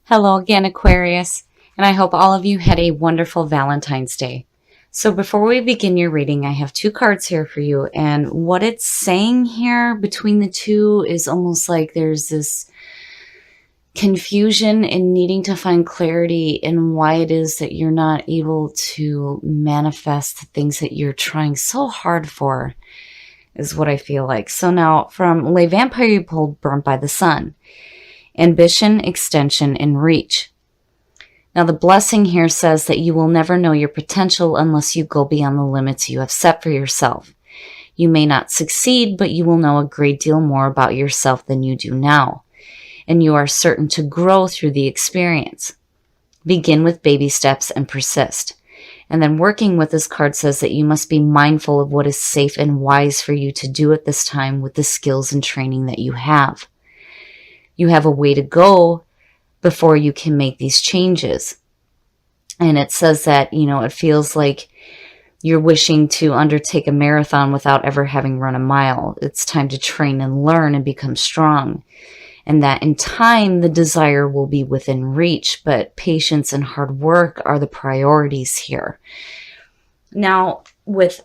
Hello again, Aquarius, and I hope all of you had a wonderful Valentine's Day. So before we begin your reading, I have two cards here for you, and what it's saying here between the two is almost like there's this confusion in needing to find clarity in why it is that you're not able to manifest the things that you're trying so hard for, is what I feel like. So now from Le Vampire, you pulled Burnt by the Sun. Ambition, extension, and reach. Now the blessing here says that you will never know your potential unless you go beyond the limits you have set for yourself. You may not succeed, but you will know a great deal more about yourself than you do now, and you are certain to grow through the experience. Begin with baby steps and persist. And then working with this card says that you must be mindful of what is safe and wise for you to do at this time with the skills and training that you have. You have a way to go before you can make these changes. And it says that, it feels like you're wishing to undertake a marathon without ever having run a mile. It's time to train and learn and become strong. And that in time, the desire will be within reach, but patience and hard work are the priorities here. Now, with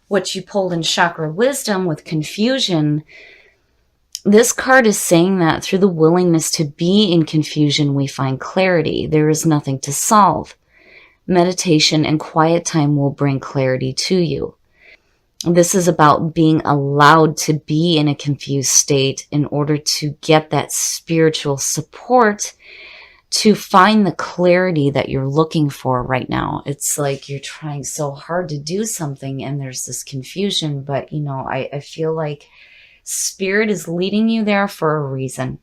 what you pulled in Chakra Wisdom with confusion, this card is saying that through the willingness to be in confusion, we find clarity. There is nothing to solve. Meditation and quiet time will bring clarity to you. This is about being allowed to be in a confused state in order to get that spiritual support to find the clarity that you're looking for right now. It's like you're trying so hard to do something and there's this confusion, but I feel like Spirit is leading you there for a reason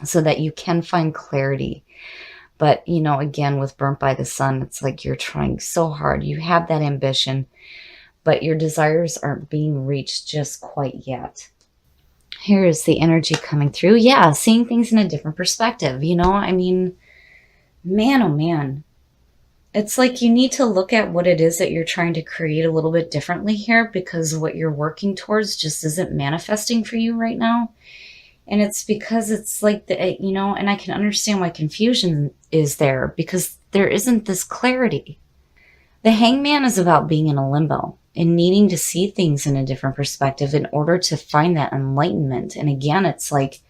so that you can find clarity. But, again, with Burnt by the Sun, it's like you're trying so hard. You have that ambition, but your desires aren't being reached just quite yet. Here is the energy coming through. Yeah, seeing things in a different perspective. Man, oh man. It's like you need to look at what it is that you're trying to create a little bit differently here, because what you're working towards just isn't manifesting for you right now. And it's because it's like, and I can understand why confusion is there, because there isn't this clarity. The Hangman is about being in a limbo and needing to see things in a different perspective in order to find that enlightenment. And again, it's like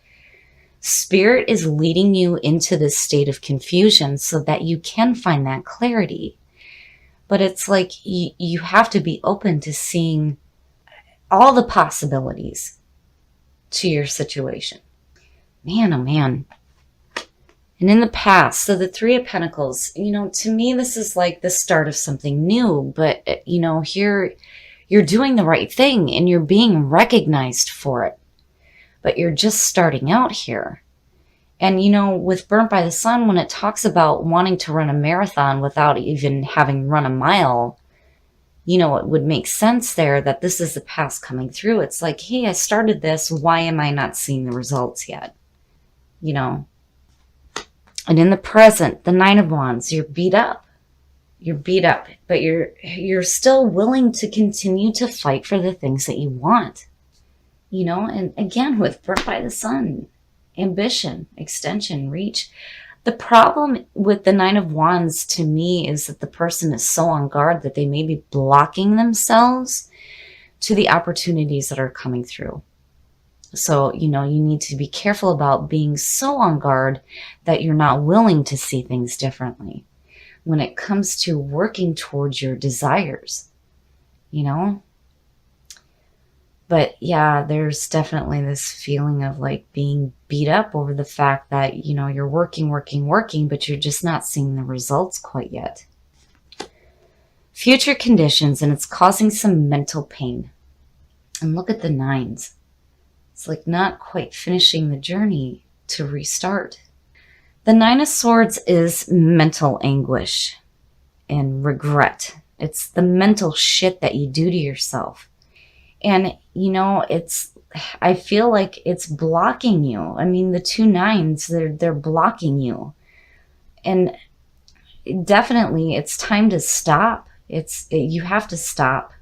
Spirit is leading you into this state of confusion so that you can find that clarity. But it's like you have to be open to seeing all the possibilities to your situation. Man, oh man. And in the past, so the Three of Pentacles, to me, this is like the start of something new. But, here you're doing the right thing and you're being recognized for it. But you're just starting out here. And, with Burnt by the Sun, when it talks about wanting to run a marathon without even having run a mile, it would make sense there that this is the past coming through. It's like, hey, I started this. Why am I not seeing the results yet? And in the present, the Nine of Wands, you're beat up. You're beat up, but you're still willing to continue to fight for the things that you want. And again, with Burnt by the Sun, ambition, extension, reach. The problem with the Nine of Wands to me is that the person is so on guard that they may be blocking themselves to the opportunities that are coming through. So, you need to be careful about being so on guard that you're not willing to see things differently when it comes to working towards your desires, But yeah, there's definitely this feeling of like being beat up over the fact that, you're working, but you're just not seeing the results quite yet. Future conditions, and it's causing some mental pain. And look at the nines. It's like not quite finishing the journey to restart. The Nine of Swords is mental anguish and regret. It's the mental shit that you do to yourself. And, I feel like it's blocking you. I mean, the two nines, they're blocking you. And definitely it's time to stop. You have to stop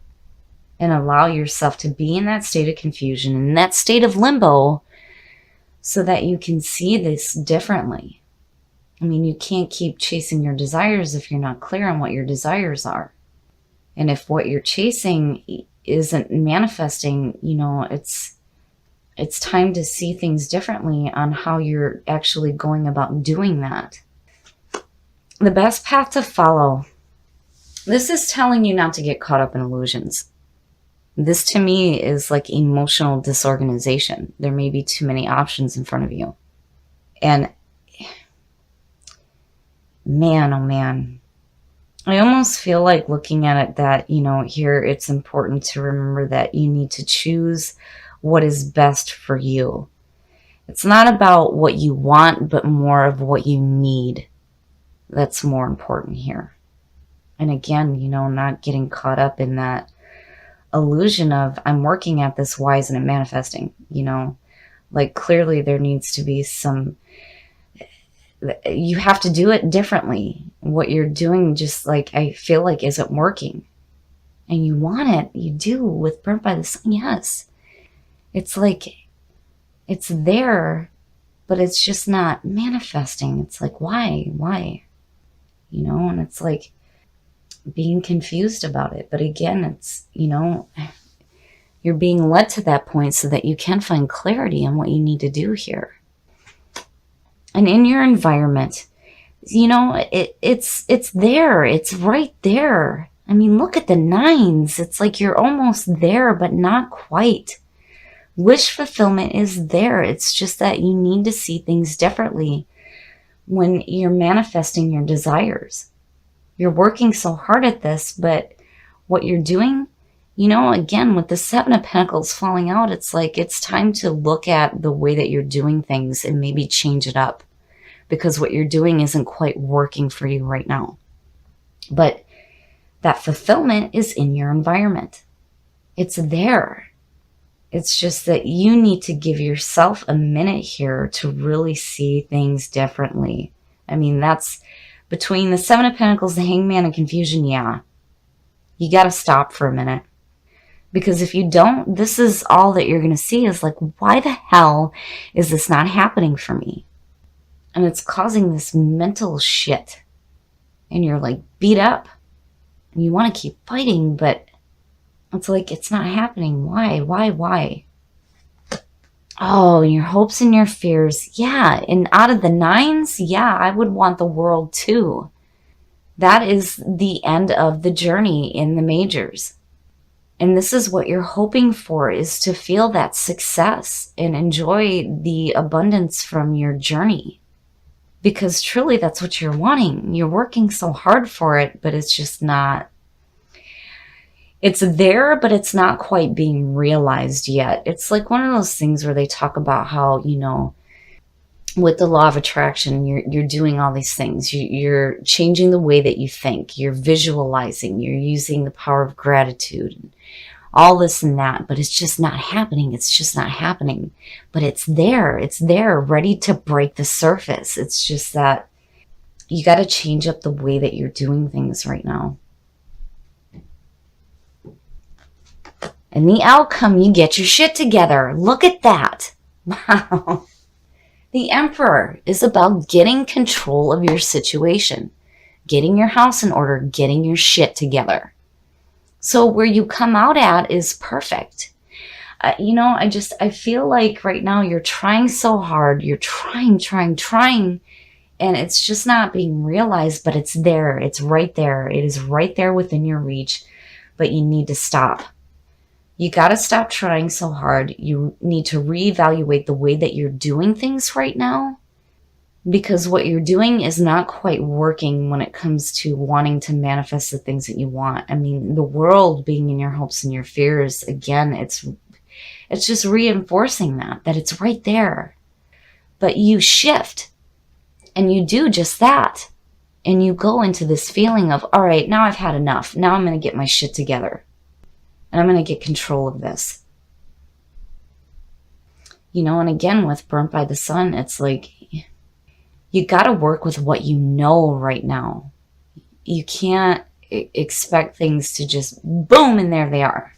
and allow yourself to be in that state of confusion, in that state of limbo, so that you can see this differently. I mean, you can't keep chasing your desires if you're not clear on what your desires are. And if what you're chasing isn't manifesting, it's time to see things differently on how you're actually going about doing that. The best path to follow. This is telling you not to get caught up in illusions. This to me is like emotional disorganization. There may be too many options in front of you. And man, oh man, I almost feel like looking at it that, here it's important to remember that you need to choose what is best for you. It's not about what you want, but more of what you need. That's more important here. And again, not getting caught up in that illusion of I'm working at this, why isn't it manifesting? Like clearly there needs to be you have to do it differently. What you're doing just like I feel like isn't working. And you want it, you do with Burnt by the Sun, yes. It's like it's there, but it's just not manifesting. It's like why? And it's like being confused about it. But again, it's, you're being led to that point so that you can find clarity on what you need to do here. And in your environment, it's there. It's right there. I mean, look at the 9s. It's like you're almost there, but not quite. Wish fulfillment is there. It's just that you need to see things differently when you're manifesting your desires. You're working so hard at this, but what you're doing, again, with the 7 of Pentacles falling out, it's like it's time to look at the way that you're doing things and maybe change it up because what you're doing isn't quite working for you right now. But that fulfillment is in your environment. It's there. It's just that you need to give yourself a minute here to really see things differently. I mean, that's between the 7 of Pentacles, the Hangman, and confusion, yeah. You got to stop for a minute. Because if you don't, this is all that you're going to see is like, why the hell is this not happening for me? And it's causing this mental shit. And you're like beat up. And you want to keep fighting, but it's like it's not happening. Why? Oh, and your hopes and your fears. Yeah, and out of the 9s, yeah, I would want the world too. That is the end of the journey in the majors. And this is what you're hoping for, is to feel that success and enjoy the abundance from your journey. Because truly that's what you're wanting. You're working so hard for it, but it's just not. It's there, but it's not quite being realized yet. It's like one of those things where they talk about how, with the law of attraction, you're doing all these things. You're changing the way that you think. You're visualizing. You're using the power of gratitude. All this and that, but it's just not happening. It's just not happening. But it's there. It's there, ready to break the surface. It's just that you got to change up the way that you're doing things right now. And the outcome, you get your shit together. Look at that. Wow. The Emperor is about getting control of your situation, getting your house in order, getting your shit together. So where you come out at is perfect. I feel like right now you're trying so hard. You're trying. And it's just not being realized, but it's there. It's right there. It is right there within your reach, but you need to stop. You got to stop trying so hard. You need to reevaluate the way that you're doing things right now, because what you're doing is not quite working when it comes to wanting to manifest the things that you want. I mean, the world being in your hopes and your fears, again, it's just reinforcing that it's right there. But you shift and you do just that. And you go into this feeling of, all right, now I've had enough. Now I'm going to get my shit together. And I'm going to get control of this. And again, with Burnt by the Sun, it's like you got to work with what you know right now. You can't expect things to just boom, and there they are,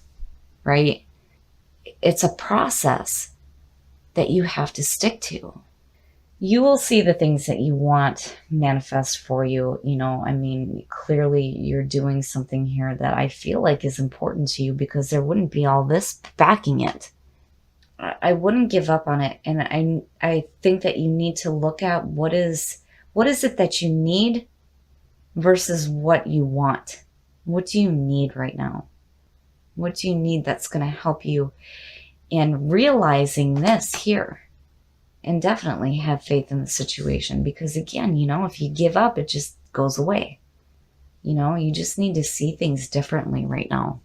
right? It's a process that you have to stick to. You will see the things that you want manifest for you. You know, I mean, clearly you're doing something here that I feel like is important to you, because there wouldn't be all this backing it. I wouldn't give up on it. And I think that you need to look at what is it that you need versus what you want. What do you need right now? What do you need that's going to help you in realizing this here? And definitely have faith in the situation, because again, you know, if you give up, it just goes away. You know, you just need to see things differently right now.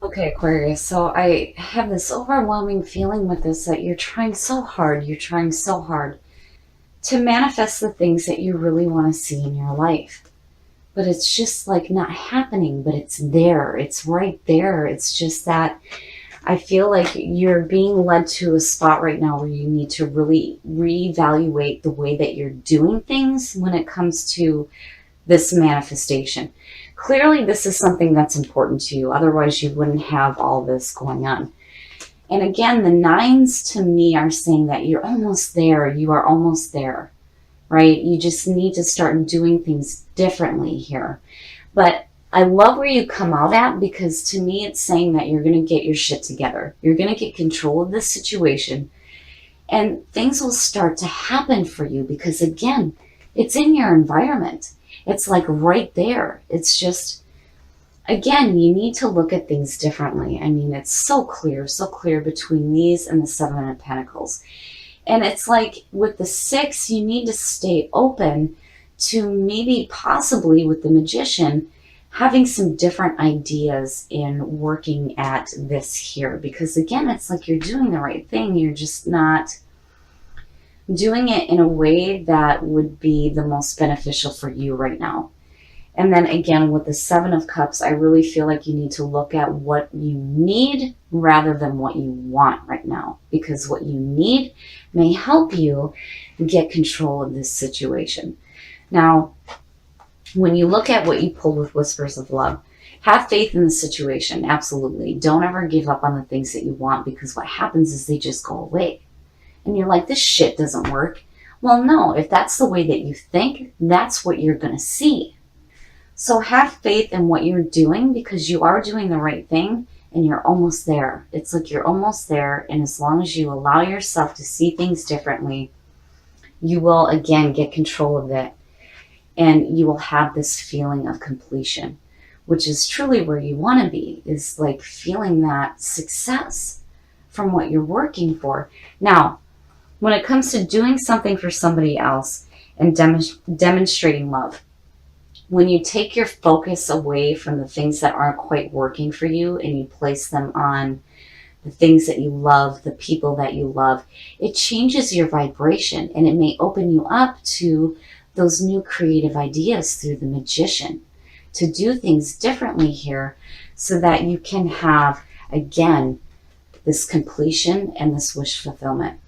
Okay, Aquarius, so I have this overwhelming feeling with this, that you're trying so hard, to manifest the things that you really want to see in your life. But it's just like not happening, but it's there. It's right there. It's just that I feel like you're being led to a spot right now where you need to really reevaluate the way that you're doing things when it comes to this manifestation. Clearly, this is something that's important to you. Otherwise, you wouldn't have all this going on. And again, the nines to me are saying that you're almost there. You are almost there, right? You just need to start doing things differently here. But I love where you come out at, because to me, it's saying that you're going to get your shit together. You're going to get control of this situation, and things will start to happen for you, because again, it's in your environment. It's like right there. It's just, again, you need to look at things differently. I mean, it's so clear between these and the Seven of Pentacles. And it's like with the Six, you need to stay open to maybe possibly with the Magician having some different ideas in working at this here. Because again, it's like you're doing the right thing. You're just not doing it in a way that would be the most beneficial for you right now. And then again, with the Seven of Cups, I really feel like you need to look at what you need rather than what you want right now. Because what you need may help you get control of this situation. Now, when you look at what you pulled with Whispers of Love, have faith in the situation, absolutely. Don't ever give up on the things that you want, because what happens is they just go away. And you're like, this shit doesn't work. Well, no, if that's the way that you think, that's what you're going to see. So have faith in what you're doing, because you are doing the right thing and you're almost there. It's like you're almost there. And as long as you allow yourself to see things differently, you will again get control of it. And you will have this feeling of completion, which is truly where you want to be, is like feeling that success from what you're working for. Now, when it comes to doing something for somebody else and demonstrating love, when you take your focus away from the things that aren't quite working for you and you place them on the things that you love, the people that you love, it changes your vibration, and it may open you up to those new creative ideas through the Magician to do things differently here, so that you can have, again, this completion and this wish fulfillment.